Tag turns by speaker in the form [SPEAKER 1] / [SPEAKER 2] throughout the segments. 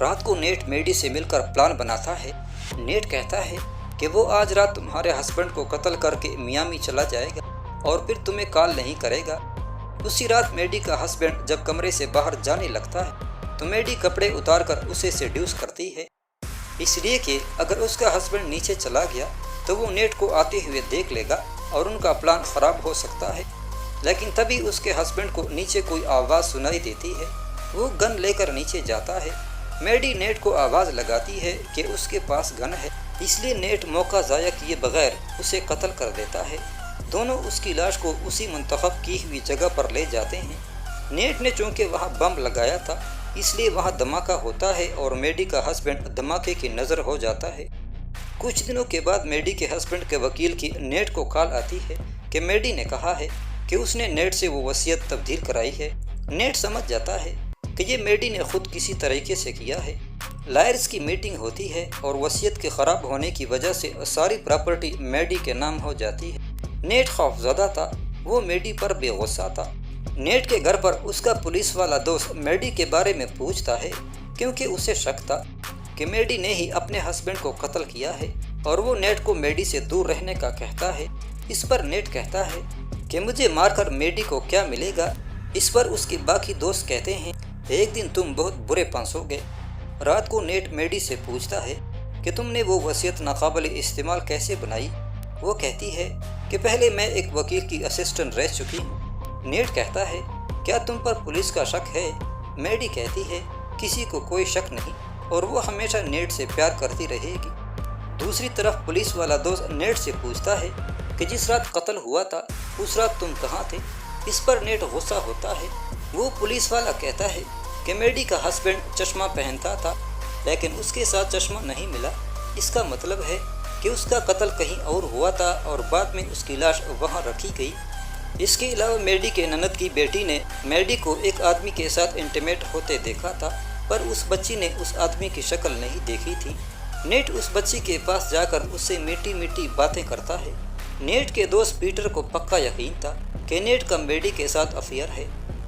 [SPEAKER 1] رات کو نیٹ میڈی سے مل کر پلان بناتا ہے۔ نیٹ کہتا ہے کہ وہ آج رات تمہارے ہسبینڈ کو قتل کر کے میامی چلا جائے گا اور پھر تمہیں کال نہیں کرے گا۔ اسی رات میڈی کا ہسبینڈ جب کمرے سے باہر جانے لگتا ہے تو میڈی کپڑے اتار کر اسے سیڈیوس کرتی ہے، اس لیے کہ اگر اس کا ہسبینڈ نیچے چلا گیا تو وہ نیٹ کو آتے ہوئے دیکھ لے گا اور ان کا پلان خراب ہو سکتا ہے۔ لیکن تبھی اس کے ہسبینڈ کو نیچے کوئی آواز سنائی دیتی ہے۔ وہ گن لے کر نیچے جاتا ہے۔ میڈی نیٹ کو آواز لگاتی ہے کہ اس کے پاس گن ہے، اس لیے نیٹ موقع ضائع کیے بغیر اسے قتل کر دیتا ہے۔ دونوں اس کی لاش کو اسی منتخب کی ہوئی جگہ پر لے جاتے ہیں۔ نیٹ نے چونکہ وہاں بم لگایا تھا اس لیے وہاں دھماکہ ہوتا ہے اور میڈی کا ہسبینڈ دھماکے کی نظر ہو جاتا ہے۔ کچھ دنوں کے بعد میڈی کے ہسبینڈ کے وکیل کی نیٹ کو کال آتی ہے کہ میڈی نے کہا ہے کہ اس نے نیٹ سے وہ وصیت تبدیل کرائی ہے۔ نیٹ سمجھ جاتا ہے کہ یہ میڈی نے خود کسی طریقے سے کیا ہے۔ لائرز کی میٹنگ ہوتی ہے اور وصیت کے خراب ہونے کی وجہ سے ساری پراپرٹی میڈی کے نام ہو جاتی ہے۔ نیٹ خوف زدہ تھا، وہ میڈی پر بے غصہ تھا۔ نیٹ کے گھر پر اس کا پولیس والا دوست میڈی کے بارے میں پوچھتا ہے کیونکہ اسے شک تھا کہ میڈی نے ہی اپنے ہسبینڈ کو قتل کیا ہے اور وہ نیٹ کو میڈی سے دور رہنے کا کہتا ہے۔ اس پر نیٹ کہتا ہے کہ مجھے مار کر میڈی کو کیا ملے گا؟ اس پر اس کے باقی دوست کہتے ہیں ایک دن تم بہت برے پنسو گے۔ رات کو نیٹ میڈی سے پوچھتا ہے کہ تم نے وہ وصیت ناقابل استعمال کیسے بنائی؟ وہ کہتی ہے کہ پہلے میں ایک وکیل کی اسسٹنٹ رہ چکی ہوں۔ نیٹ کہتا ہے کیا تم پر پولیس کا شک ہے؟ میڈی کہتی ہے کسی کو کوئی شک نہیں اور وہ ہمیشہ نیٹ سے پیار کرتی رہے گی۔ دوسری طرف پولیس والا دوست نیٹ سے پوچھتا ہے کہ جس رات قتل ہوا تھا اس رات تم کہاں تھے؟ اس پر نیٹ غصہ ہوتا ہے۔ وہ پولیس والا کہتا ہے کہ میڈی کا ہسبینڈ چشمہ پہنتا تھا لیکن اس کے ساتھ چشمہ نہیں ملا، اس کا مطلب ہے کہ اس کا قتل کہیں اور ہوا تھا اور بعد میں اس کی لاش وہاں رکھی گئی۔ اس کے علاوہ میڈی کے نند کی بیٹی نے میڈی کو ایک آدمی کے ساتھ انٹیمیٹ ہوتے دیکھا تھا پر اس بچی نے اس آدمی کی شکل نہیں دیکھی تھی۔ نیٹ اس بچی کے پاس جا کر اس سے میٹھی میٹھی باتیں کرتا ہے۔ نیٹ کے دوست پیٹر کو پکا یقین تھا کہ نیٹ کا میڈی کے ساتھ افیئر ہے۔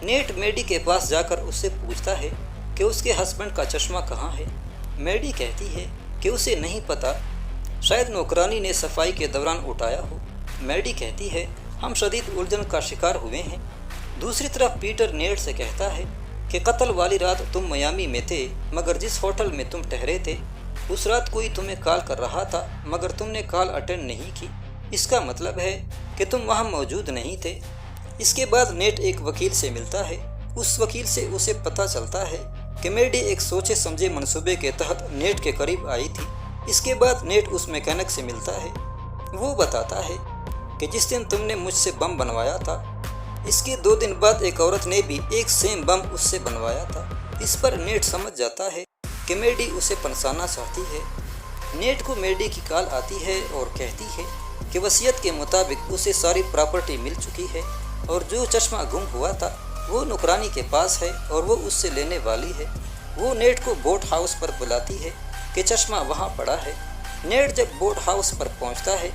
[SPEAKER 1] نیٹ میڈی کے پاس جا کر اس سے پوچھتا ہے کہ اس کے ہسبینڈ کا چشمہ کہاں ہے۔ میڈی کہتی ہے کہ اسے نہیں پتہ، شاید نوکرانی نے صفائی کے دوران اٹھایا ہو۔ میڈی کہتی ہے ہم شدید الجھن کا شکار ہوئے ہیں۔ دوسری طرف پیٹر نیٹ سے کہتا ہے کہ قتل والی رات تم میامی میں تھے مگر جس ہوٹل میں تم ٹھہرے تھے اس رات کوئی تمہیں کال کر رہا تھا مگر تم نے کال اٹینڈ نہیں کی، اس کا مطلب ہے کہ تم وہاں موجود نہیں تھے۔ اس کے بعد نیٹ ایک وکیل سے ملتا ہے۔ اس وکیل سے اسے پتہ چلتا ہے کہ میڈی ایک سوچے سمجھے منصوبے کے تحت نیٹ کے قریب آئی تھی۔ اس کے بعد نیٹ اس میکینک سے ملتا ہے۔ وہ بتاتا ہے کہ جس دن تم نے مجھ سے بم بنوایا تھا اس کے 2 دن بعد ایک عورت نے بھی ایک سیم بم اس سے بنوایا تھا۔ اس پر نیٹ سمجھ جاتا ہے کہ میڈی اسے پنسانا چاہتی ہے۔ نیٹ کو میڈی کی کال آتی ہے اور کہتی ہے کہ وصیت کے مطابق اسے ساری پراپرٹی مل چکی ہے اور جو چشمہ گم ہوا تھا وہ نوکرانی کے پاس ہے اور وہ اس سے لینے والی ہے۔ وہ نیٹ کو بوٹ ہاؤس پر بلاتی ہے کہ چشمہ وہاں پڑا ہے۔ نیٹ جب بوٹ ہاؤس پر پہنچتا ہے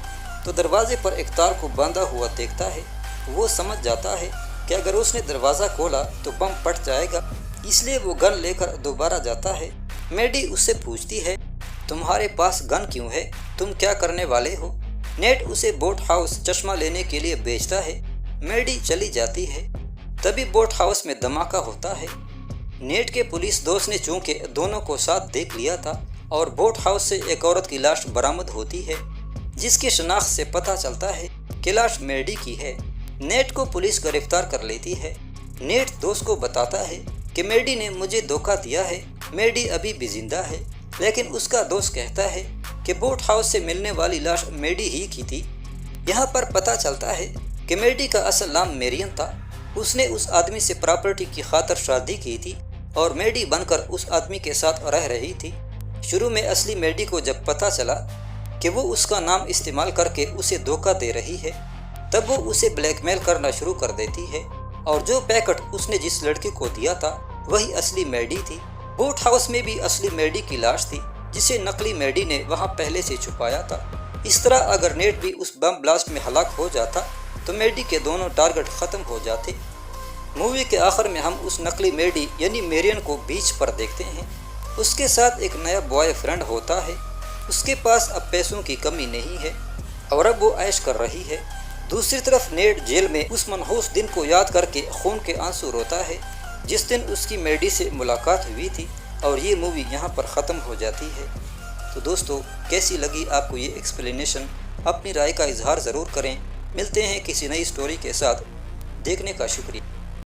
[SPEAKER 1] تو دروازے پر ایک تار کو باندھا ہوا دیکھتا ہے۔ وہ سمجھ جاتا ہے کہ اگر اس نے دروازہ کھولا تو بم پھٹ جائے گا، اس لیے وہ گن لے کر دوبارہ جاتا ہے۔ میڈی اس سے پوچھتی ہے تمہارے پاس گن کیوں ہے؟ تم کیا کرنے والے ہو؟ نیٹ اسے بوٹ ہاؤس چشمہ لینے کے لیے بھیجتا ہے۔ میڈی چلی جاتی ہے۔ تبھی بوٹ ہاؤس میں دھماکہ ہوتا ہے۔ نیٹ کے پولیس دوست نے چونکہ دونوں کو ساتھ دیکھ لیا تھا اور بوٹ ہاؤس سے ایک عورت کی لاش برآمد ہوتی ہے جس کی شناخت سے پتہ چلتا ہے کہ لاش میڈی کی ہے۔ نیٹ کو پولیس گرفتار کر لیتی ہے۔ نیٹ دوست کو بتاتا ہے کہ میڈی نے مجھے دھوکہ دیا ہے، میڈی ابھی بھی زندہ ہے، لیکن اس کا دوست کہتا ہے کہ بوٹ ہاؤس سے ملنے والی لاش میڈی ہی کی تھی۔ یہاں پر پتہ چلتا ہے کہ میڈی کا اصل نام میرین تھا۔ اس نے اس آدمی سے پراپرٹی کی خاطر شادی کی تھی اور میڈی بن کر اس آدمی کے ساتھ رہ رہی تھی۔ شروع میں اصلی میڈی کو جب پتہ چلا کہ وہ اس کا نام استعمال کر کے اسے دھوکہ دے رہی ہے تب وہ اسے بلیک میل کرنا شروع کر دیتی ہے اور جو پیکٹ اس نے جس لڑکی کو دیا تھا وہی اصلی میڈی تھی۔ بوٹ ہاؤس میں بھی اصلی میڈی کی لاش تھی جسے نقلی میڈی نے وہاں پہلے سے چھپایا تھا۔ اس طرح اگر نیٹ بھی اس بم بلاسٹ میں ہلاک ہو جاتا تو میڈی کے دونوں ٹارگٹ ختم ہو جاتے۔ مووی کے آخر میں ہم اس نقلی میڈی یعنی میرین کو بیچ پر دیکھتے ہیں۔ اس کے ساتھ ایک نیا بوائے فرینڈ ہوتا ہے۔ اس کے پاس اب پیسوں کی کمی نہیں ہے اور اب وہ عیش کر رہی ہے۔ دوسری طرف نیڈ جیل میں اس منحوس دن کو یاد کر کے خون کے آنسو روتا ہے جس دن اس کی میڈی سے ملاقات ہوئی تھی، اور یہ مووی یہاں پر ختم ہو جاتی ہے۔ تو دوستو، کیسی لگی آپ کو یہ ایکسپلینیشن؟ اپنی رائے کا اظہار ضرور کریں۔ ملتے ہیں کسی نئی سٹوری کے ساتھ۔ دیکھنے کا شکریہ۔